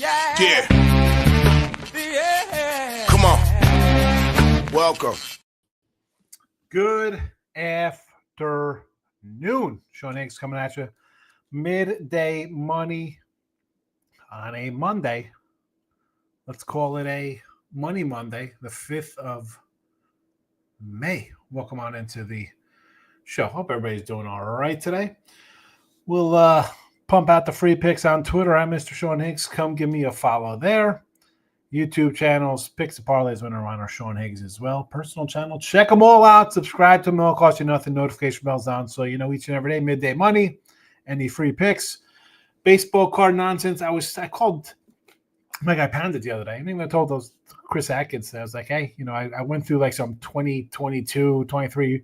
Yeah. Come on. Welcome. Good afternoon. Sean Higgs coming at you. Midday money on a Monday. Let's call it a Money Monday, the 5th of May. Welcome on into the show. Hope everybody's doing all right today. We'll pump out the free picks on Twitter. I'm Mr. Sean Higgs. Come give me a follow there. YouTube channels, Picks and Parlays, Winner Whiners, Sean Higgs as well. Personal channel. Check them all out. Subscribe to them. It'll cost you nothing. Notification bells on so you know each and every day. Midday money. Any free picks. Baseball card nonsense. I called my guy Pounded the other day. I think I told those Chris Atkins. I was like, hey, I went through like some 20, 22, 23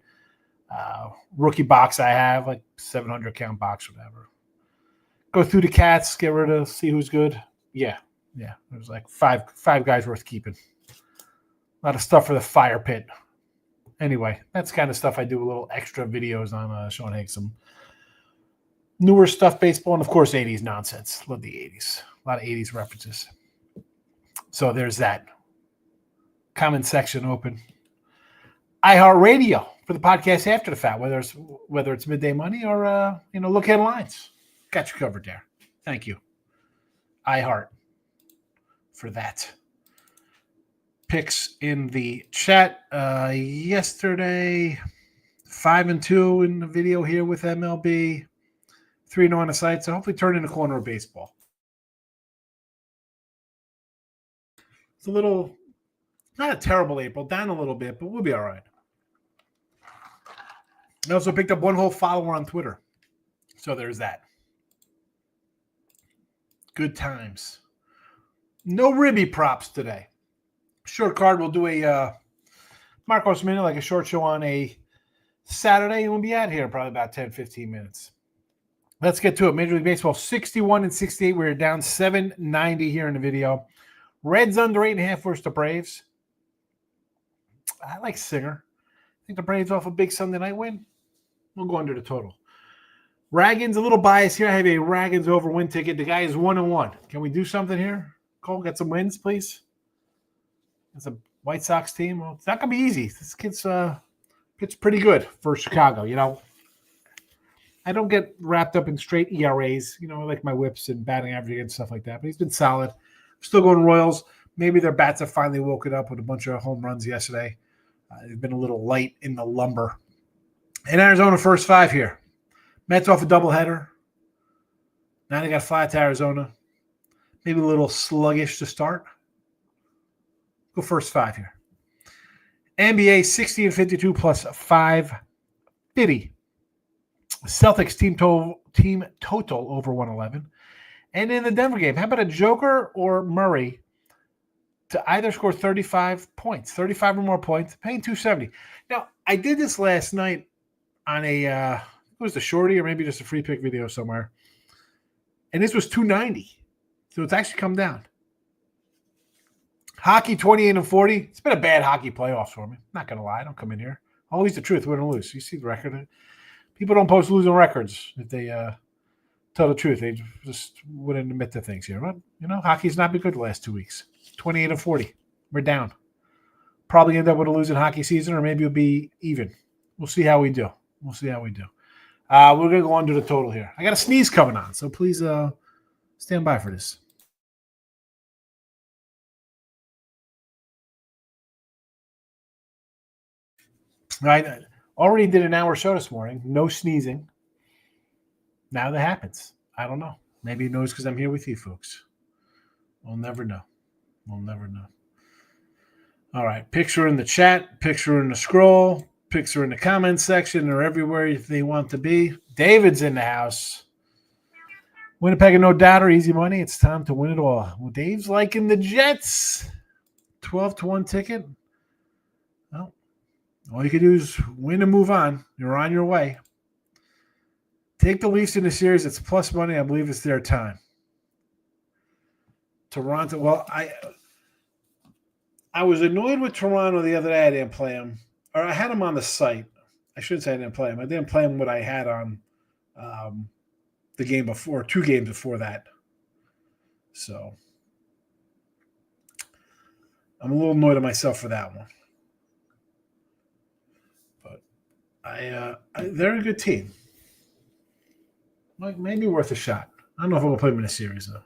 rookie box I have, like 700 count box or whatever. Go through the cats, get rid of, see who's good. Yeah, there's like five guys worth keeping. A lot of stuff for the fire pit. Anyway, that's kind of stuff I do. A little extra videos on Sean Higgs. Some newer stuff, baseball, and of course 80s nonsense. Love the 80s. A lot of 80s references. So there's that. Comment section open. iHeartRadio for the podcast after the fact, whether it's Midday Money or look headlines. Got you covered there. Thank you. iHeart for that. Picks in the chat yesterday. 5-2 in the video here with MLB. 3-0 on the site. So hopefully turn in the corner of baseball. It's a little, not a terrible April, down a little bit, but we'll be all right. I also picked up one whole follower on Twitter. So there's that. Good times. No Ribby props today. Short card, we'll do a Marcos Minute, like a short show on a Saturday, and we'll be out here probably about 10, 15 minutes. Let's get to it. Major League Baseball, 61-68. We're down 790 here in the video. Reds under 8.5 versus the Braves. I like Singer. I think the Braves off a big Sunday night win. We'll go under the total. Raggins, a little bias here. I have a Raggins over win ticket. The guy is 1-1. Can we do something here? Cole, get some wins, please. It's a White Sox team. Well, it's not going to be easy. This kid's pretty good for Chicago. I don't get wrapped up in straight ERAs. I like my whips and batting average and stuff like that. But he's been solid. Still going Royals. Maybe their bats have finally woken up with a bunch of home runs yesterday. They've been a little light in the lumber. And Arizona first 5 here. Mets off a doubleheader. Now they got fly to Arizona. Maybe a little sluggish to start. Go first 5 here. NBA 60-52 plus 550. Celtics team total over 111. And in the Denver game, how about a Joker or Murray to either score 35 points, 35 or more points, paying $270. Now, I did this last night on it was the shorty or maybe just a free pick video somewhere. And this was $290. So it's actually come down. Hockey 28-40. It's been a bad hockey playoffs for me. Not going to lie. I don't come in here. Always the truth, win or lose. You see the record. People don't post losing records if they tell the truth. They just wouldn't admit to things here. But, hockey's not been good the last 2 weeks. 28-40. We're down. Probably end up with a losing hockey season, or maybe it'll be even. We'll see how we do. We're going to go under the total here. I got a sneeze coming on, so please stand by for this. I already did an hour show this morning. No sneezing. Now that happens. I don't know. Maybe it knows because I'm here with you folks. We'll never know. All right. Picture in the chat. Picture in the scroll. Picture in the comments section. They're everywhere if they want to be. David's in the house. Winnipeg and no doubter. Easy money. It's time to win it all. Well, Dave's liking the Jets. 12-1 ticket. Well, all you can do is win and move on. You're on your way. Take the Leafs in the series. It's plus money. I believe it's their time. Toronto. Well, I was annoyed with Toronto the other day. I didn't play them. Or I had them on the site. I shouldn't say I didn't play them. I didn't play them what I had on the game before, 2 games before that. So I'm a little annoyed at myself for that one. But they're a good team. Maybe worth a shot. I don't know if I'm going to put them in a series, though.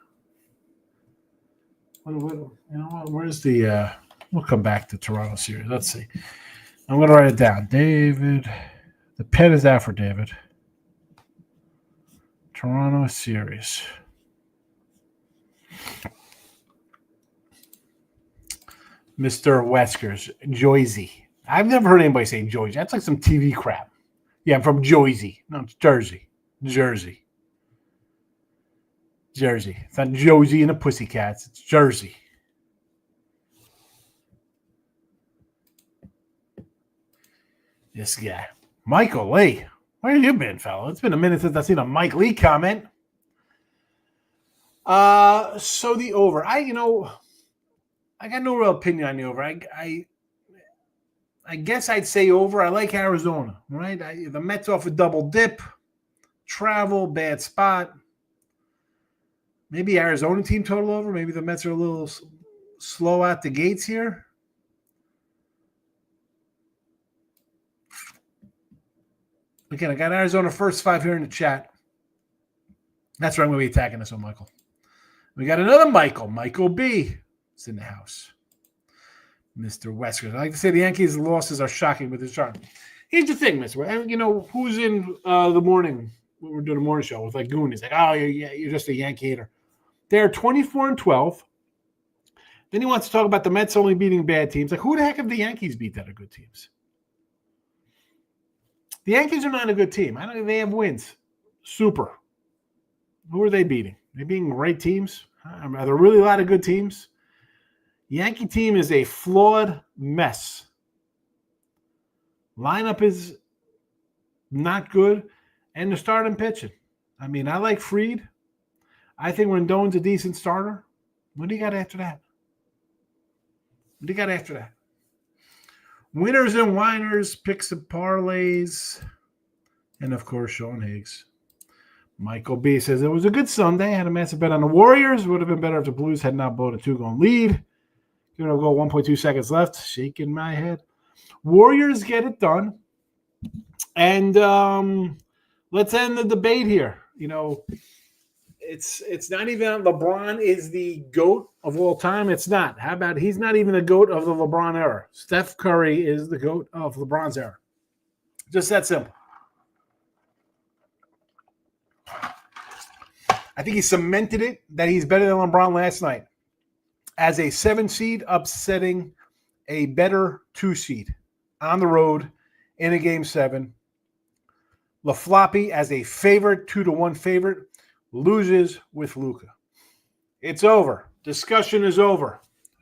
You know what? Where's the we'll come back to Toronto series. Let's see. I'm going to write it down. David. The pen is out for David. Toronto series. Mr. Weskers, Joyzy. I've never heard anybody say Joyzy. That's like some TV crap. Yeah, I'm from Joyzy. No, it's Jersey. Jersey. It's not Josie and the Pussycats. It's Jersey. This guy. Michael Lee. Where have you been, fella? It's been a minute since I've seen a Mike Lee comment. So the over. I got no real opinion on the over. I guess I'd say over. I like Arizona, right? The Mets off a double dip. Travel, bad spot. Maybe Arizona team total over. Maybe the Mets are a little slow out the gates here. Again, I got Arizona first 5 here in the chat. That's where I'm going to be attacking this one, Michael. We got another Michael B. is in the house. Mr. Wesker. I like to say the Yankees' losses are shocking with this chart. Here's the thing, Mr. And who's in the morning when we're doing a morning show with like Goon? He's like, oh, you're just a Yankee hater. They're 24-12. Then he wants to talk about the Mets only beating bad teams. Like, who the heck have the Yankees beat that are good teams? The Yankees are not a good team. I don't think they have wins. Super. Who are they beating? They're beating great teams. Are there really a lot of good teams? The Yankee team is a flawed mess. Lineup is not good, and the starting pitching. I mean, I like Fried. I think Rendon's a decent starter. What do you got after that? Winners and whiners, picks and parlays, and, of course, Sean Higgs. Michael B. says, it was a good Sunday. I had a massive bet on the Warriors. Would have been better if the Blues had not blown a 2-goal lead. Give it a go, 1.2 seconds left. Shaking my head. Warriors get it done. And let's end the debate here. It's not even LeBron is the GOAT of all time. It's not. How about he's not even the GOAT of the LeBron era? Steph Curry is the GOAT of LeBron's era. Just that simple. I think he cemented it that he's better than LeBron last night. As a 7 seed, upsetting a better 2 seed on the road in a Game 7. LaFloppy as a favorite, 2-1 favorite, loses with Luka. It's over. Discussion is over.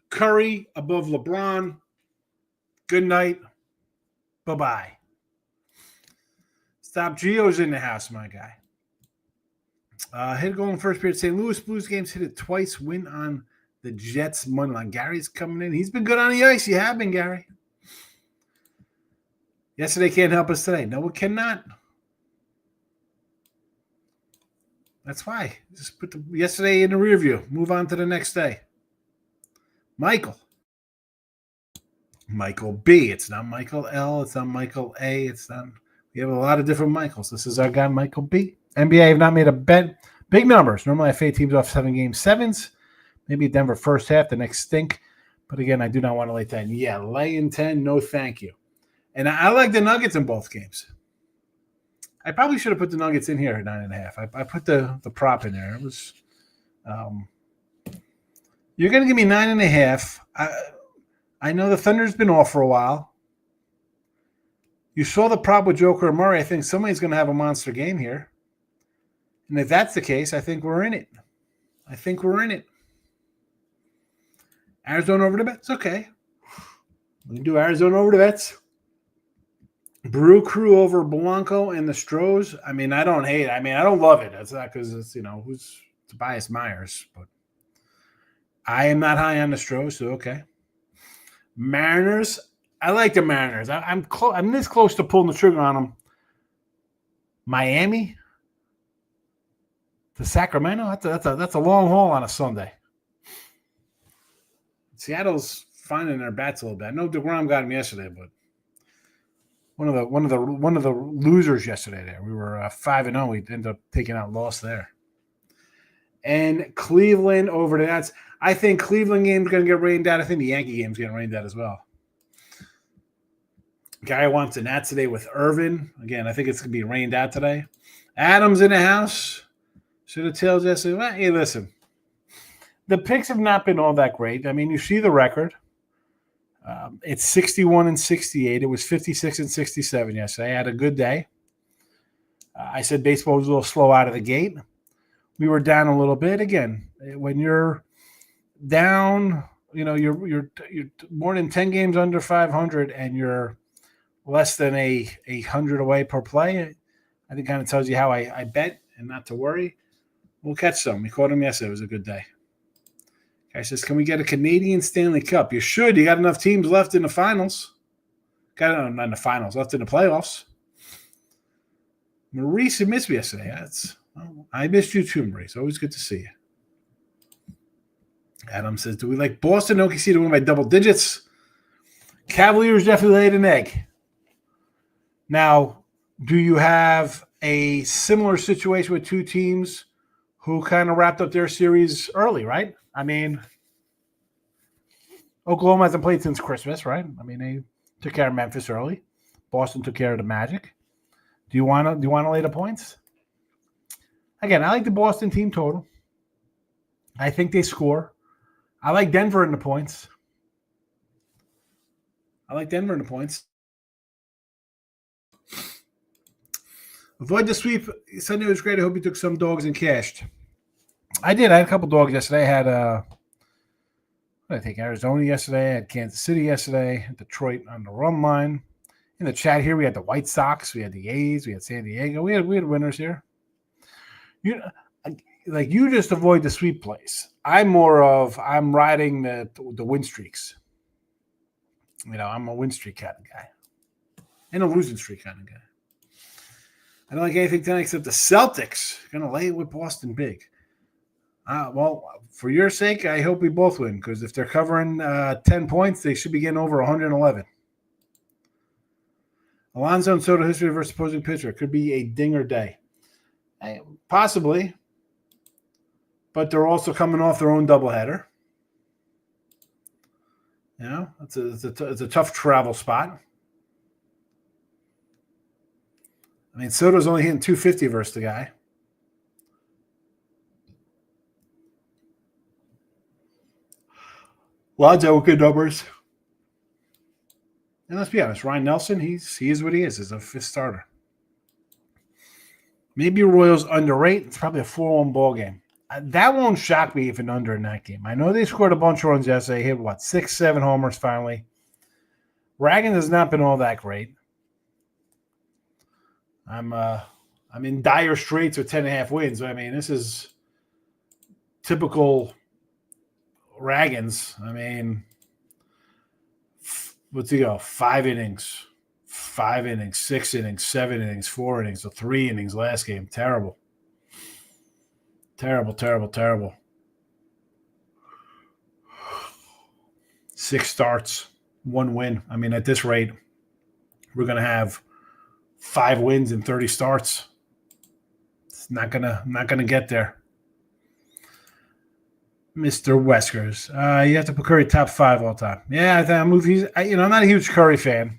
Curry above LeBron. Good night. Bye-bye. Stop Gio's in the house, my guy. Hit goal in first period. St. Louis Blues games hit it twice. Win on the Jets money line. Gary's coming in. He's been good on the ice. You have been, Gary. Yesterday can't help us today. No, it cannot. That's why. Just put the yesterday in the rear view. Move on to the next day. Michael B. It's not Michael L. It's not Michael A. It's not. We have a lot of different Michaels. This is our guy, Michael B. NBA have not made a bet. Big numbers. Normally I fade teams off 7 game 7s. Maybe Denver first half, the next stink. But again, I do not want to lay 10. Yeah, lay in 10. No, thank you. And I like the Nuggets in both games. I probably should have put the Nuggets in here at 9.5. I put the prop in there. It was you're going to give me 9.5. I know the Thunder's been off for a while. You saw the prop with Joker and Murray. I think somebody's going to have a monster game here. And if that's the case, I think we're in it. Arizona over the bets? Okay. We can do Arizona over the bets. Brew Crew over Blanco and the Stros. I mean, I don't hate it. I mean, I don't love it. That's not because it's, who's Tobias Myers. But I am not high on the Stros, so okay. Mariners. I like the Mariners. I'm this close to pulling the trigger on them. Miami to Sacramento. That's a long haul on a Sunday. Seattle's finding their bats a little bit. I know DeGrom got him yesterday, but one of the losers yesterday there. We were 5-0. We ended up taking out loss there. And Cleveland over the Nats. I think Cleveland game's going to get rained out. I think the Yankee game's getting rained out as well. Guy wants the Nats today with Irvin. Again, I think it's going to be rained out today. Adams in the house. Should have told yesterday. Well, hey, listen. The picks have not been all that great. I mean, you see the record. It's 61-68. It was 56-67 yesterday. I had a good day. I said baseball was a little slow out of the gate. We were down a little bit. Again, when you're down, you're more than 10 games under 500 and you're less than 100 away per play. I think kind of tells you how I bet and not to worry. We'll catch some. We caught him yesterday. It was a good day. Guy says, can we get a Canadian Stanley Cup? You should. You got enough teams left in the finals. Not in the finals, left in the playoffs. Maurice missed me yesterday. I missed you too, Maurice. Always good to see you. Adam says, do we like Boston OKC to win by double digits? Cavaliers definitely laid an egg. Now, do you have a similar situation with two teams who kind of wrapped up their series early, right? I mean, Oklahoma hasn't played since Christmas, right? I mean, they took care of Memphis early. Boston took care of the Magic. Do you want to lay the points? Again, I like the Boston team total. I think they score. I like Denver in the points. Avoid the sweep. Sunday was great. I hope you took some dogs and cashed. I did. I had a couple dogs yesterday. I had Arizona yesterday. I had Kansas City yesterday. Detroit on the run line. In the chat here, we had the White Sox. We had the A's. We had San Diego. We had winners here. You just avoid the sweep plays. I'm riding the win streaks. I'm a win streak kind of guy. And a losing streak kind of guy. I don't like anything tonight except the Celtics. Going to lay it with Boston big. Well, for your sake, I hope we both win because if they're covering 10 points, they should be getting over 111. Alonso and Soto history versus opposing pitcher. Could be a dinger day. Possibly. But they're also coming off their own doubleheader. It's a tough travel spot. I mean, Soto's only hitting 250 versus the guy. Lots of good numbers. And let's be honest, Ryan Nelson, he is what he is. He's a fifth starter. Maybe Royals underrate. It's probably a 4-1 ball game. That won't shock me if an under in that game. I know they scored a bunch of runs yesterday. Hit 6-7 homers finally. Ragan has not been all that great. I'm in dire straits with 10.5 wins. I mean, this is typical Ragans. I mean, what's he go? 5 innings, 6 innings, 7 innings, 4 innings, so 3 innings last game. Terrible. 6 starts, 1 win. I mean, at this rate, we're going to have 5 wins and 30 starts. It's not gonna get there. Mr. Weskers. You have to put Curry top 5 all time. Yeah, I think I'm not a huge Curry fan.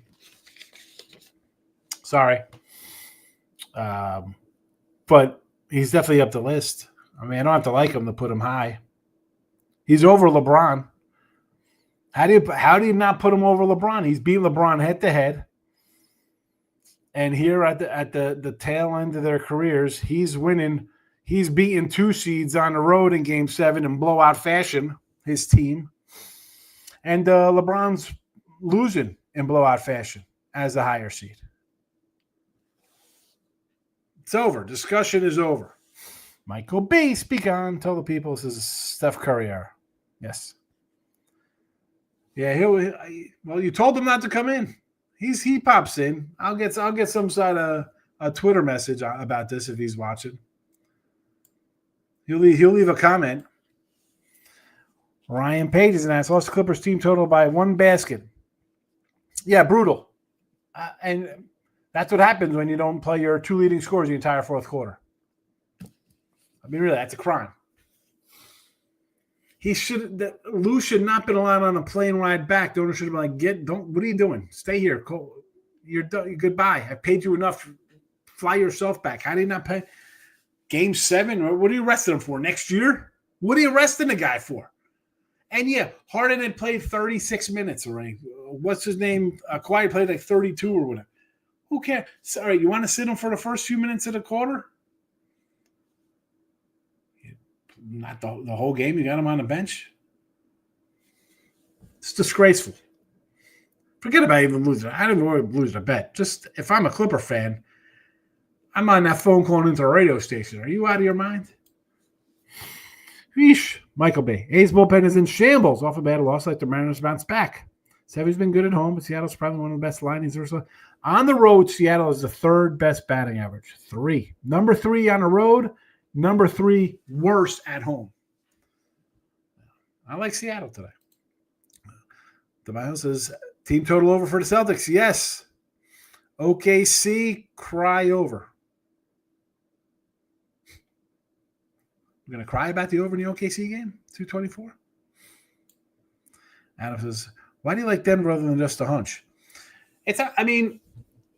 Sorry. But he's definitely up the list. I mean, I don't have to like him to put him high. He's over LeBron. How do you not put him over LeBron? He's beat LeBron head to head. And here at the tail end of their careers, he's winning. He's beating 2 seeds on the road in Game 7 in blowout fashion, his team. And LeBron's losing in blowout fashion as the higher seed. It's over. Discussion is over. Michael B., speak on. Tell the people this is Steph Curry era. Yes. Yeah, you told him not to come in. He pops in. I'll get some sort of a Twitter message about this if he's watching. He'll leave a comment. Ryan Page is an ass. Lost the Clippers team total by 1 basket. Yeah, brutal. And that's what happens when you don't play your 2 leading scorers the entire fourth quarter. I mean, really, that's a crime. Lou should not been allowed on a plane ride back. The owner should have been like, what are you doing? Stay here. You're done. Goodbye. I paid you enough. Fly yourself back. How do you not pay? Game 7? What are you arresting him for? Next year? What are you arresting the guy for? And yeah, Harden had played 36 minutes already. What's his name? Kawhi played like 32 or whatever. Who cares? Sorry, you want to sit him for the first few minutes of the quarter? Not the whole game. You got him on the bench. It's disgraceful. Forget about even losing. I don't even worry about losing a bet. Just if I'm a Clipper fan, I'm on that phone calling into a radio station. Are you out of your mind? Yeesh. Michael B. A's bullpen is in shambles. Off a bad loss like the Mariners bounce back. Sevy's been good at home, but Seattle's probably one of the best linings. On the road, Seattle is the 3rd best batting average. 3. Number 3 on the road. Number 3 worse at home. I like Seattle today. The Bible says team total over for the Celtics. Yes. OKC, cry over. We're going to cry about the over in the OKC game? 224? Adam says, why do you like Denver other than just a hunch?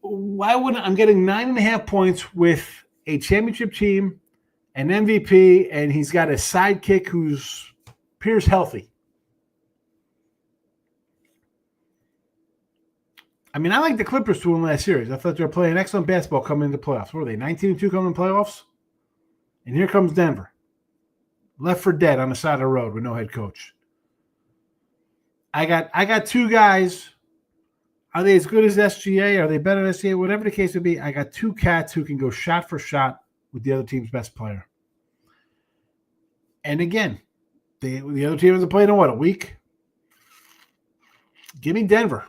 Why wouldn't I'm getting 9.5 points with a championship team, an MVP, and he's got a sidekick who appears healthy. I like the Clippers to win last series. I thought they were playing excellent basketball coming into playoffs. What were they, 19-2 coming in playoffs? And here comes Denver. Left for dead on the side of the road with no head coach. I got 2 guys. Are they as good as SGA? Are they better than SGA? Whatever the case would be, I got 2 cats who can go shot for shot with the other team's best player. And again, the other team hasn't played in a week? Give me Denver.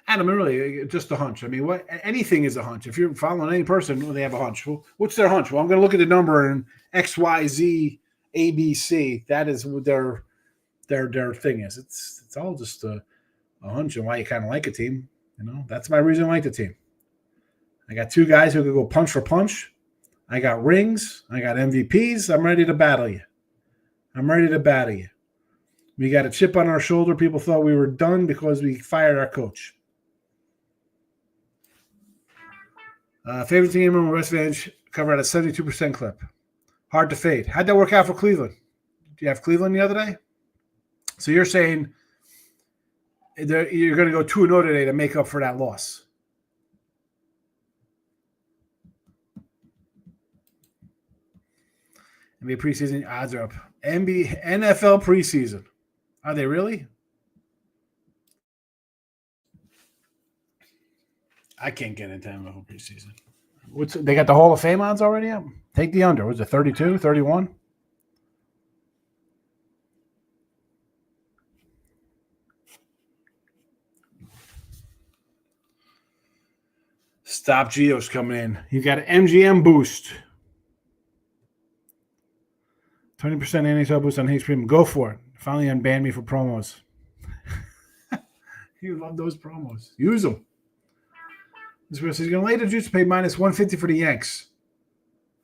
Adam, really, just a hunch. Anything is a hunch. If you're following any person, they have a hunch. Well, what's their hunch? Well, I'm going to look at the number and X, Y, Z, A, B, C. That is what their thing is. It's all just a hunch and why you kind of like a team. That's my reason I like the team. I got 2 guys who could go punch for punch. I got rings. I got MVPs. I'm ready to battle you. We got a chip on our shoulder. People thought we were done because we fired our coach. Favorite team in West Vantage covered at a 72% clip. Hard to fade. How'd that work out for Cleveland? Do you have Cleveland the other day? So you're saying you're going to go 2-0 today to make up for that loss. NBA preseason odds are up. NFL preseason. Are they really? I can't get into NFL preseason. They got the Hall of Fame odds already up? Take the under. Was it 32, 31? Stop Geo's coming in. You got an MGM boost. 20% NHL boost on Hayes Premium. Go for it. Finally unbanned me for promos. You love those promos. Use them. This person says, you're going to lay the juice to pay minus 150 for the Yanks.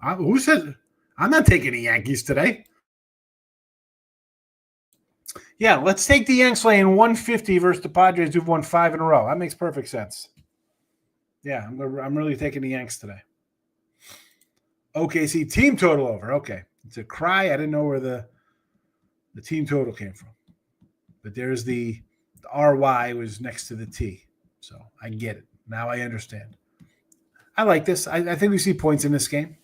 Who said? I'm not taking the Yankees today. Yeah, let's take the Yanks laying 150 versus the Padres who've won 5 in a row. That makes perfect sense. Yeah, I'm really taking the Yanks today. OKC team total over. Okay. It's a cry. I didn't know where the team total came from. But there's the RY was next to the T. So I get it. Now I understand. I like this. I think we see points in this game.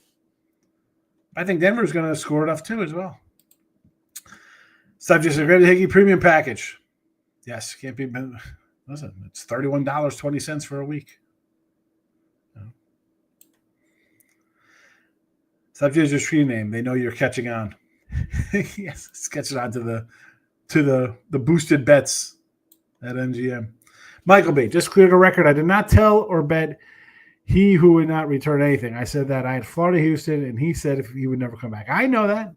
I think Denver's going to score enough too as well. Subject to Grady Hickey premium package. Yes, can't be. Listen, it's $31.20 for a week. Subject is your stream name. They know you're catching on. Yes, it's catching on to the boosted bets at MGM. Michael B. Just clear the record. I did not tell or bet he who would not return anything. I said that I had Florida Houston, and he said if he would never come back. I know that.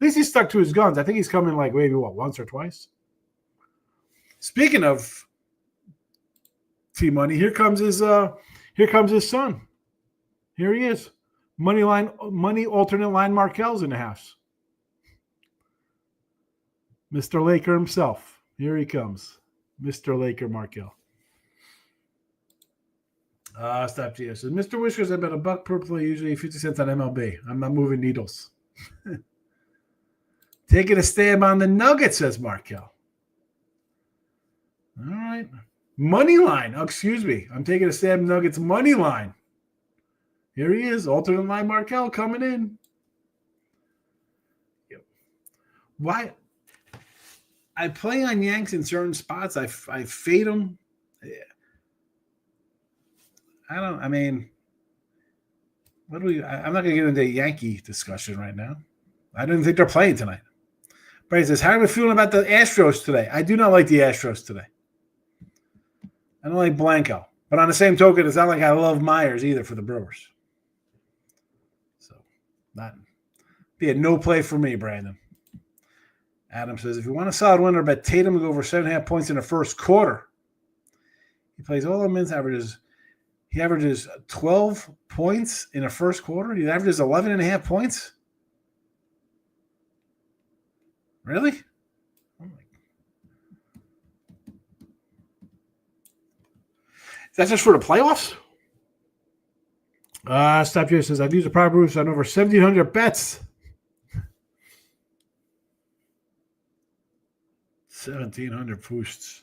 least he stuck to his guns. I think he's coming like maybe once or twice. Speaking of T-Money, here comes his son. Here he is. Money alternate line Markel's in the house. Mr. Laker himself. Here he comes. Mr. Laker Markel. Stop Gio says, Mr. Whiskers, I bet $1 per play, usually 50 cents on MLB. I'm not moving needles. Taking a stab on the Nuggets, says Markel. All right. Money line. Oh, excuse me. I'm taking a stab Nuggets money line. Here he is. Alternate line Markel coming in. Yep. Why? I play on Yanks in certain spots. I fade them. Yeah. I'm not going to get into a Yankee discussion right now. I don't think they're playing tonight. But he says, how are we feeling about the Astros today? I do not like the Astros today. I don't like Blanco. But on the same token, it's not like I love Myers either for the Brewers. So, not be a no play for me, Brandon. Adam says, if you want a solid winner, bet Tatum to go over 7.5 points in the first quarter. He plays all the minutes, he averages 12 points in the first quarter. He averages 11.5 points. Really? Oh my. Is that just for the playoffs? Stop here says, I've used a prop boost on over 1,700 bets. 1,700 boosts.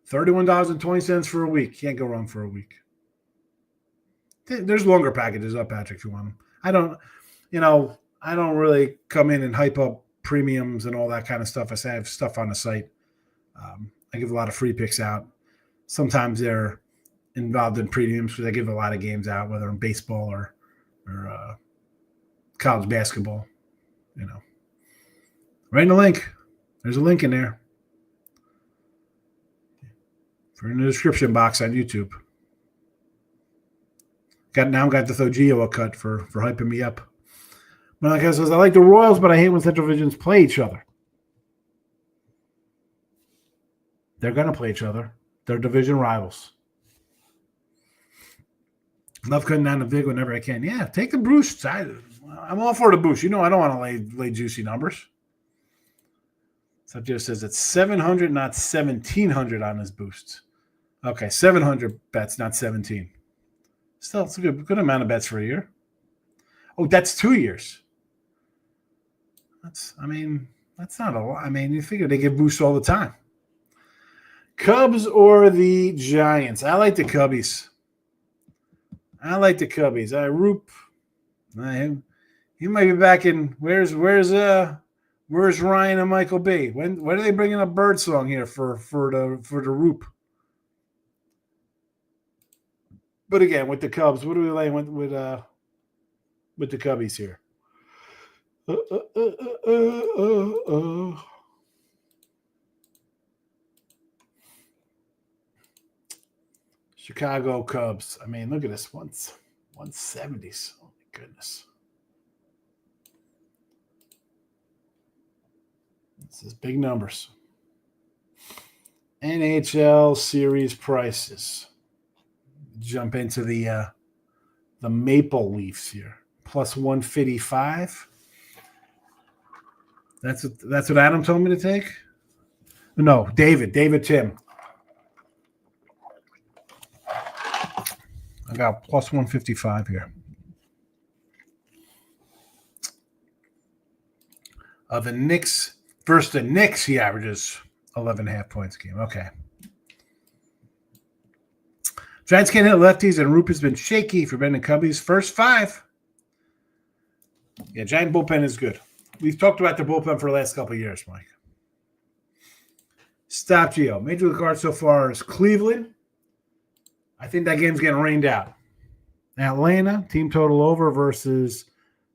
$31.20 for a week. Can't go wrong for a week. There's longer packages up, Patrick, if you want them. I don't really come in and hype up premiums and all that kind of stuff. I have stuff on the site. I give a lot of free picks out. Sometimes they're involved in premiums because I give a lot of games out, whether in baseball or college basketball. Right in the link. There's a link in there. In the description box on YouTube. Got to throw Gio a cut for hyping me up. Monica says, I like the Royals, but I hate when Central Divisions play each other. They're going to play each other. They're division rivals. Love cutting down the vig whenever I can. Yeah, take the boosts. I'm all for the boost. I don't want to lay juicy numbers. Subject says it's 700, not 1,700 on his boosts. Okay, 700 bets, not 17. Still, it's a good amount of bets for a year. Oh, that's 2 years. That's not a lot. You figure they give boosts all the time. Cubs or the Giants? I like the Cubbies. Roop. He might be back in. Where's Ryan and Michael B? When are they bringing a bird song here for the Roop? But again, with the Cubs, what are we laying with the Cubbies here? Chicago Cubs. Look at this. 170s. Oh my goodness. This is big numbers. NHL series prices. Jump into the Maple Leafs here. Plus 155. That's what Adam told me to take? No, David Tim. I got plus 155 here. The Knicks versus the Knicks, he averages 11.5 points a game. Okay. Giants can't hit lefties, and Roop has been shaky for Ben and Cubbies. First 5. Yeah, Giant bullpen is good. We've talked about their bullpen for the last couple of years, Mike. Stop Gio. Major League card so far is Cleveland. I think that game's getting rained out. Atlanta, team total over versus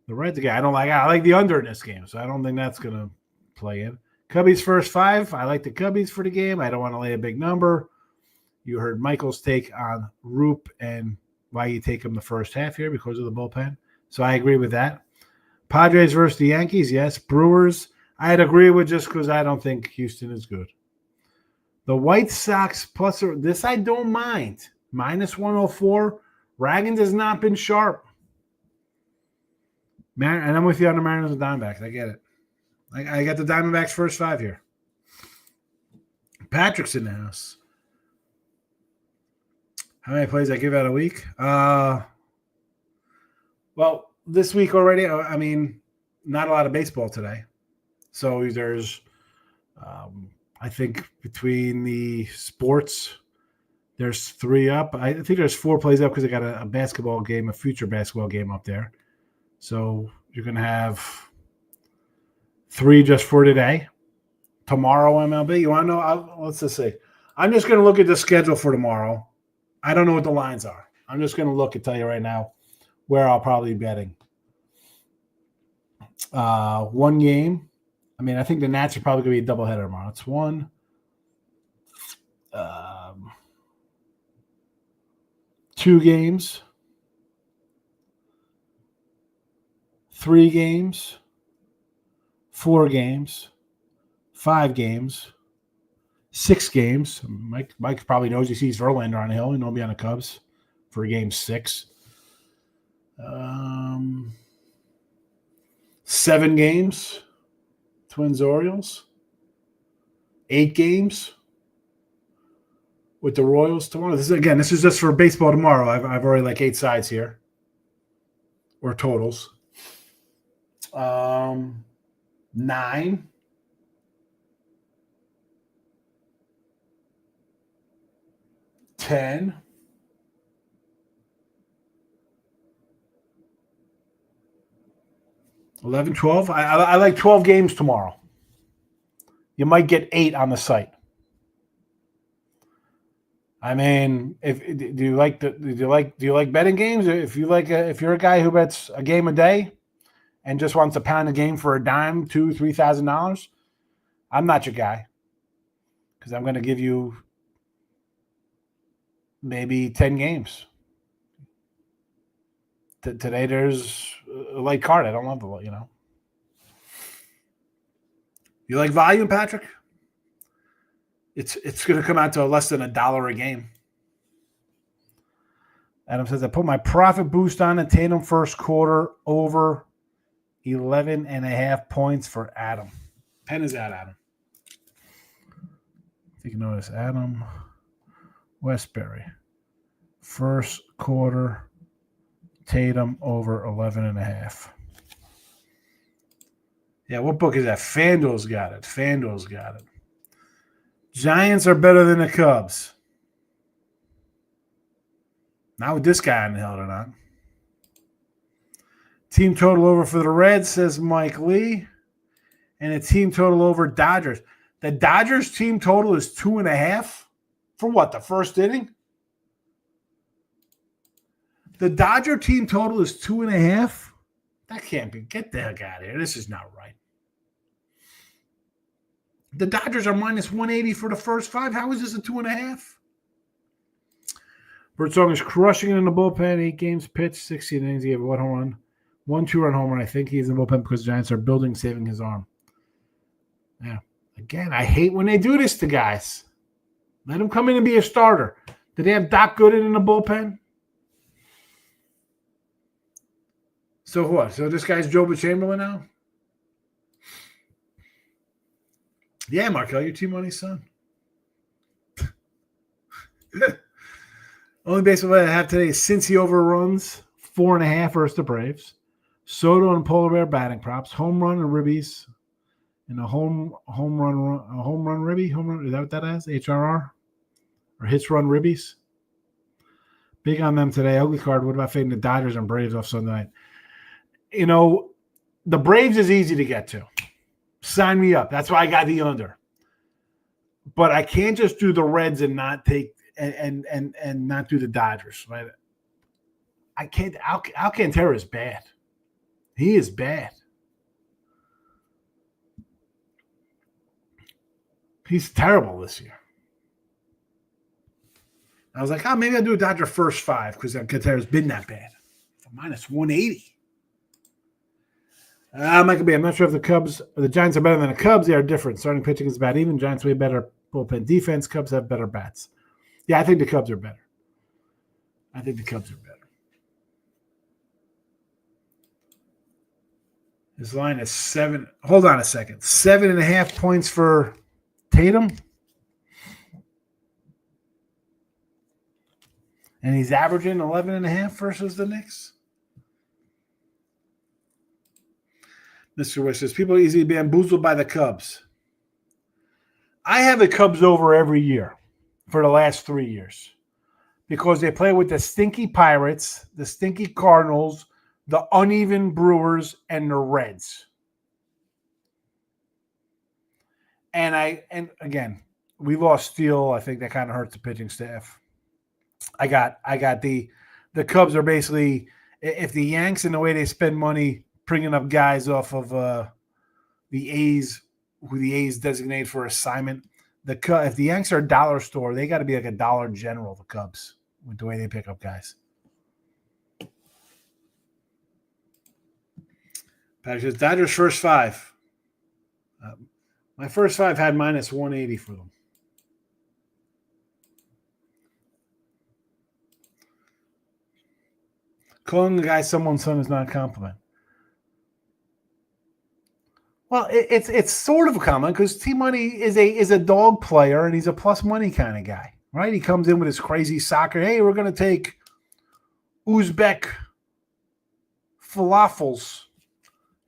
the Reds. I like the under in this game, so I don't think that's going to play in. Cubbies first 5. I like the Cubbies for the game. I don't want to lay a big number. You heard Michael's take on Roop and why you take him the first half here because of the bullpen. So I agree with that. Padres versus the Yankees, yes. Brewers, I'd agree with just because I don't think Houston is good. The White Sox plus this I don't mind. Minus 104. Ragans has not been sharp. And I'm with you on the Mariners and Diamondbacks. I get it. I got the Diamondbacks first 5 here. Patrick's in the house. How many plays I give out a week? Well, this week already, I mean, not a lot of baseball today. So there's, I think between the sports, there's 3 up. I think there's 4 plays up because I got a basketball game, a future basketball game up there. So you're going to have 3 just for today. Tomorrow, MLB. You want to know? Let's just see. I'm just going to look at the schedule for tomorrow. I don't know what the lines are. I'm just going to look and tell you right now where I'll probably be betting. 1 game. I mean, I think the Nats are probably going to be a doubleheader tomorrow. It's 1. 2 games. 3 games. 4 games. 5 games. 6 games. Mike probably knows he sees Verlander on the hill. He'll be on the Cubs for game 6. 7 games. Twins, Orioles. 8 games with the Royals tomorrow. This is just for baseball tomorrow. I've already like 8 sides here or totals. 9. 10. 11, 12. I like 12 games tomorrow. You might get 8 on the site. I mean, do you like betting games? If you're a guy who bets a game a day and just wants to pound a game for a dime, $2,000-$3,000, I'm not your guy because I'm going to give you maybe 10 games. Today there's a light card. I don't love the, You like volume, Patrick? It's going to come out to less than $1 a game. Adam says, I put my profit boost on at Tatum first quarter over 11.5 points for Adam. Pen is out, Adam. If you can notice, Adam Westbury. First quarter, Tatum over 11.5. Yeah, what book is that? FanDuel's got it. Giants are better than the Cubs. Not with this guy on the hill, they're not. Team total over for the Reds, says Mike Lee. And a team total over Dodgers. The Dodgers team total is 2.5. For what, the first inning? The Dodger team total is 2.5. That can't be. Get the heck out of here. This is not right. The Dodgers are minus 180 for the first 5. How is this a 2.5? Birdsong is crushing it in the bullpen. 8 games pitched, 16 innings. He had 1 home run, 1 2-run home run. I think he's in the bullpen because the Giants are building, saving his arm. Yeah. Again, I hate when they do this to guys. Let him come in and be a starter. Did they have Doc Gooden in the bullpen? So what? So this guy's Joe Chamberlain now? Yeah, Markel, your team money's son. Only baseball I have today is Cincy overruns 4.5 versus the Braves. Soto and Polar Bear batting props, home run and ribbies, and a home run ribby. Home run, is that what that is? HRR or hits run ribbies. Big on them today. Ugly card. What about fading the Dodgers and Braves off Sunday night? The Braves is easy to get to. Sign me up. That's why I got the under. But I can't just do the Reds and not take and not do the Dodgers. Right? I can't. Alcantara is bad. He is bad. He's terrible this year. I was like, maybe I'll do a Dodger first 5 because Alcantara's been that bad. For minus 180. Michael B. I'm not sure if the Giants are better than the Cubs. They are different. Starting pitching is about even. Giants way better bullpen defense. Cubs have better bats. Yeah, I think the Cubs are better. His line is 7. Hold on a second. 7.5 points for Tatum. And he's averaging 11.5 versus the Knicks. Mr. Wish says, people are easily bamboozled by the Cubs. I have the Cubs over every year for the last 3 years because they play with the stinky Pirates, the stinky Cardinals, the uneven Brewers, and the Reds. And again, we lost Steele. I think that kind of hurts the pitching staff. I got the Cubs are basically, if the Yanks in the way they spend money bringing up guys off of the A's, who the A's designate for assignment, if the Yanks are a dollar store, they got to be like a Dollar General, the Cubs, with the way they pick up guys. Patrick, Dodgers first 5. My first 5 had minus 180 for them. Calling the guy someone's son is not a compliment. Well, it's sort of a compliment because T-Money is a dog player and he's a plus money kind of guy, right? He comes in with his crazy soccer. Hey, we're going to take Uzbek falafels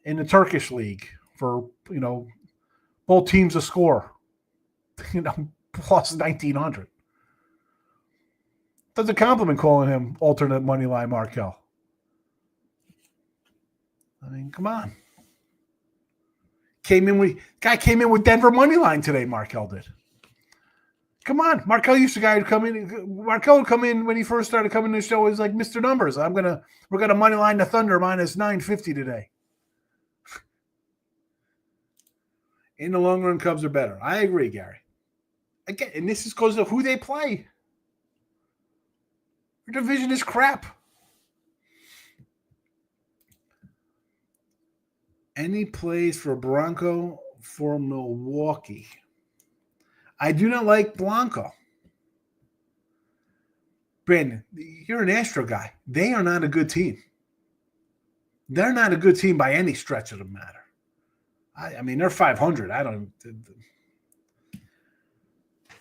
in the Turkish league for, both teams to score, plus 1,900. That's a compliment calling him alternate money line Markel. I mean, come on. Guy came in with Denver money line today, Markel did. Come on. Markel used to come in when he first started coming to the show. He was like Mr. Numbers. We're gonna money line the Thunder minus 950 today. In the long run, Cubs are better. I agree, Gary. Again, and this is because of who they play. Their division is crap. Any plays for Bronco for Milwaukee? I do not like Blanco. Brandon, you're an Astro guy. They are not a good team. They're not a good team by any stretch of the matter. I mean, they're 500.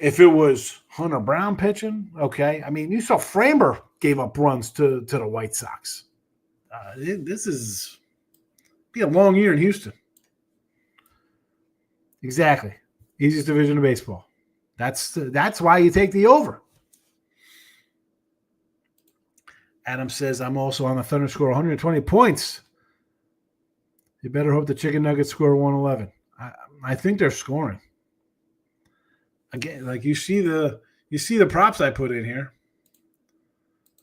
If it was Hunter Brown pitching, okay. I mean, you saw Framber gave up runs to the White Sox. This is be a long year in Houston. Exactly. Easiest division of baseball. That's why you take the over. Adam says, I'm also on the Thunder score 120 points. You better hope the Chicken Nuggets score 111. I think they're scoring. Again, like you see the props I put in here.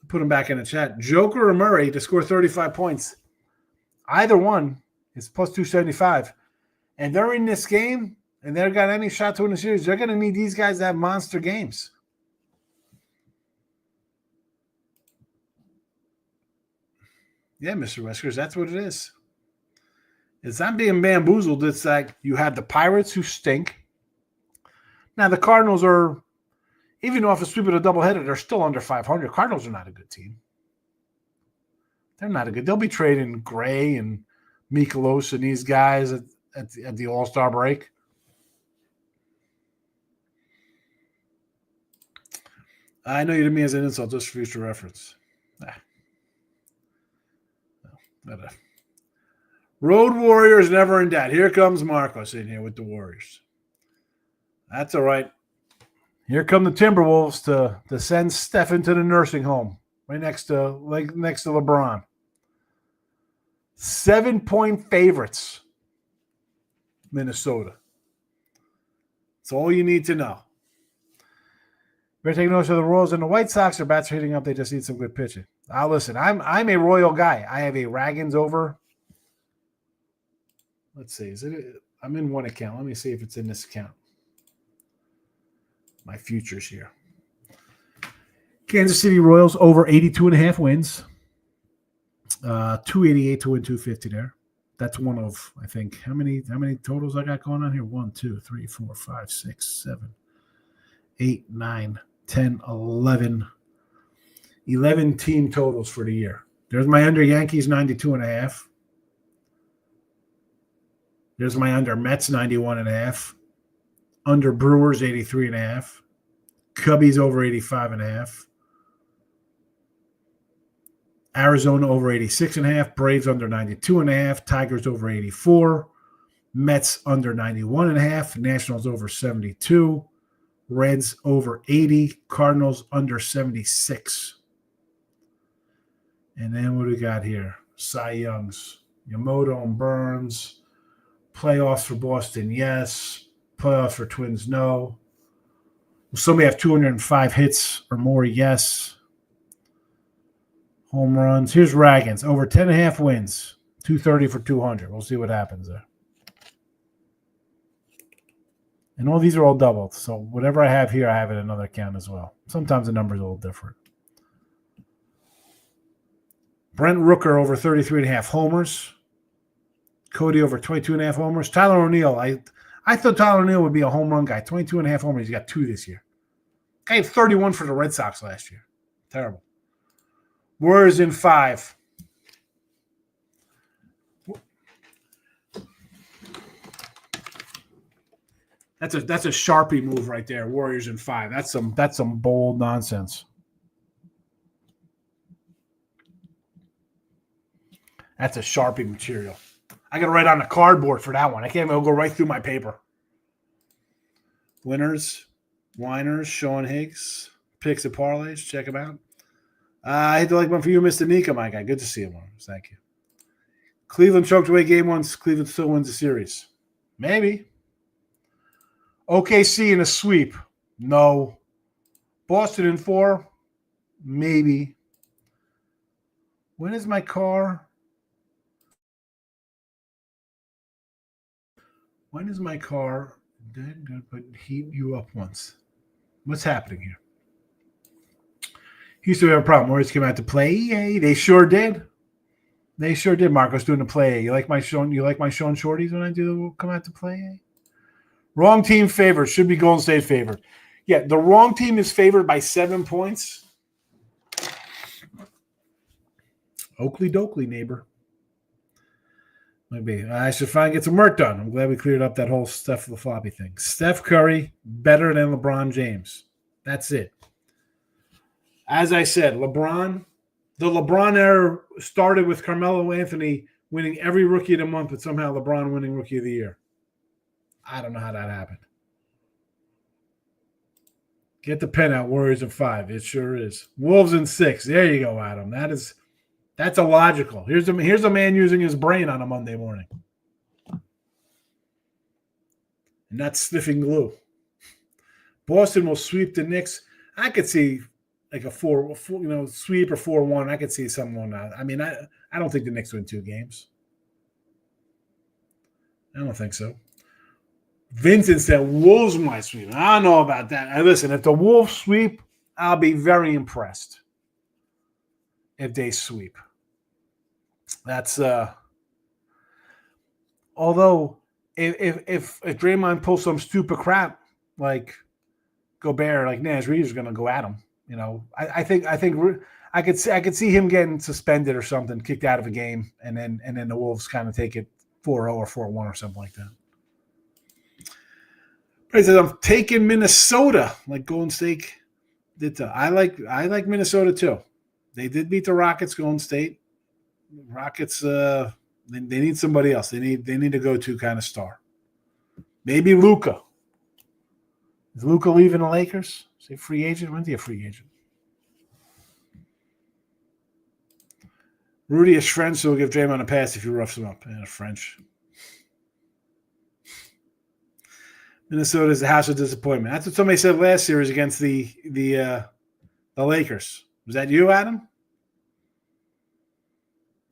Put them back in the chat. Joker or Murray to score 35 points. Either one is plus 275. And they're in this game, and they've got any shot to win the series. They're going to need these guys to have monster games. Yeah, Mr. Weskers, that's what it is. It's not being bamboozled. It's like you have the Pirates who stink. Now, the Cardinals are, even off a sweep of a doubleheader, they're still under 500. Cardinals are not a good team. They're not a good. They'll be trading Gray and Mikolos and these guys at the All-Star break. I know you didn't mean as an insult, just for future reference. Road Warriors never in doubt. Here comes Marcos in here with the Warriors. That's all right. Here come the Timberwolves to send Stephen to the nursing home right next to LeBron. 7-point favorites, Minnesota. That's all you need to know. We're taking notice of the Royals and the White Sox. Their bats are heating up. They just need some good pitching. Now, listen, I'm a Royal guy. I have a Ragans over. Let's see. I'm in one account. Let me see if it's in this account. My futures here. Kansas City Royals over 82.5 wins. 288 to win 250 there. That's one of, I think, how many totals I got going on here? 1, 2, 3, 4, 5, 6, 7, 8, 9, 10, 11. 11 team totals for the year. There's my under Yankees 92.5. There's my under Mets 91.5. Under Brewers 83.5. Cubbies over 85.5. Arizona over 86.5. Braves under 92.5. Tigers over 84. Mets under 91.5. Nationals over 72. Reds over 80. Cardinals under 76. And then what do we got here? Cy Youngs. Yamamoto and Burns. Playoffs for Boston, yes. Playoffs for Twins, no. Will somebody have 205 hits or more? Yes. Home runs. Here's Raggins. Over 10.5 wins. 230 for 200. We'll see what happens there. And all these are all doubled. So whatever I have here, I have in another account as well. Sometimes the number's a little different. Brent Rooker over 33.5 homers. Cody over 22.5 homers. Tyler O'Neill. I thought Tyler O'Neill would be a home run guy. 22.5 homers. He's got 2 this year. Guy had 31 for the Red Sox last year. Terrible. Warriors in 5. That's a Sharpie move right there. Warriors in 5. That's some bold nonsense. That's a Sharpie material. I got to write on the cardboard for that one. I can't even go right through my paper. Winners, Whiners, Sean Higgs, picks and parlays. Check them out. I hate to like one for you, Mr. Nika, my guy. Good to see you, man. Thank you. Cleveland choked away game 1. Cleveland still wins the series. Maybe. OKC in a sweep. No. Boston in 4. Maybe. When is my car? When is my car dead? Good, but heat you up once. What's happening here? Houston have a problem. Warriors came out to play. Hey, they sure did. They sure did. Marco's doing the play. You like my Sean Shorties when I do come out to play? Wrong team favored. Should be Golden State favored. Yeah, the wrong team is favored by 7 points. Oakley dokley, neighbor. Maybe I should finally get some work done. I'm glad we cleared up that whole Steph the floppy thing. Steph Curry better than LeBron James. That's it. As I said, the LeBron era started with Carmelo Anthony winning every Rookie of the Month, but somehow LeBron winning Rookie of the Year. I don't know how that happened. Get the pen out. Warriors in 5. It sure is. Wolves in 6. There you go, Adam. That's illogical. Here's a man using his brain on a Monday morning. And not sniffing glue. Boston will sweep the Knicks. I could see like a 4 sweep or 4-1. I could see someone. I mean, I don't think the Knicks win 2 games. I don't think so. Vincent said Wolves might sweep. I don't know about that. Now, listen, if the Wolves sweep, I'll be very impressed. If they sweep. That's although if Draymond pulls some stupid crap like Gobert, like Naz Reid's going to go at him. You know, I think I could see him getting suspended or something, kicked out of a game, and then the Wolves kind of take it 4-0 or 4-1 or something like that. But he says I'm taking Minnesota like Golden State did. I like Minnesota too. They did beat the Rockets, Golden State. Rockets, they need somebody else. They need a go-to kind of star. Maybe Luka. Is Luka leaving the Lakers? Is he a free agent? When's he a free agent? Rudy is French, so we'll give Draymond a pass if he roughs him up. Yeah, French. Minnesota is the house of disappointment. That's what somebody said last series against the Lakers. Was that you, Adam?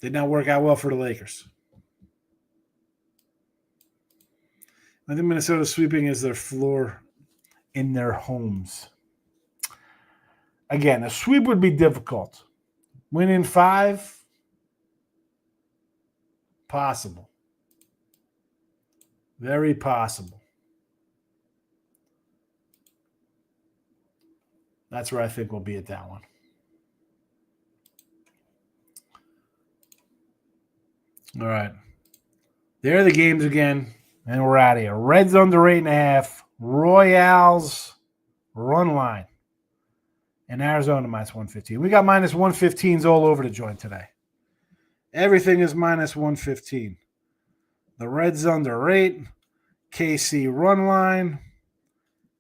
Did not work out well for the Lakers. I think Minnesota sweeping is their floor in their homes. Again, a sweep would be difficult. Winning 5, possible. Very possible. That's where I think we'll be at that one. All right. There are the games again, and we're out of here. Reds under 8.5. Royals run line. And Arizona minus 115. We got minus 115s all over the joint today. Everything is minus 115. The Reds under 8. KC run line.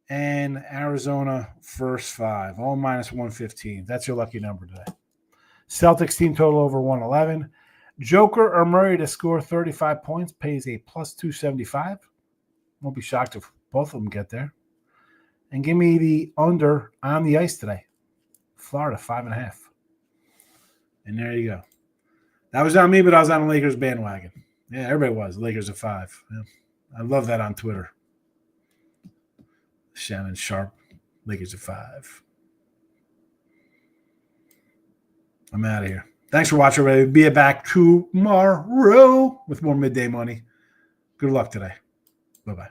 And Arizona first 5. All minus 115. That's your lucky number today. Celtics team total over 111. Joker or Murray to score 35 points pays a plus 275. Won't be shocked if both of them get there. And give me the under on the ice today. Florida, 5.5. And there you go. That was on me, but I was on the Lakers bandwagon. Yeah, everybody was. Lakers at 5. Yeah. I love that on Twitter. Shannon Sharp, Lakers at 5. I'm out of here. Thanks for watching, everybody. Be back tomorrow with more midday money. Good luck today. Bye-bye.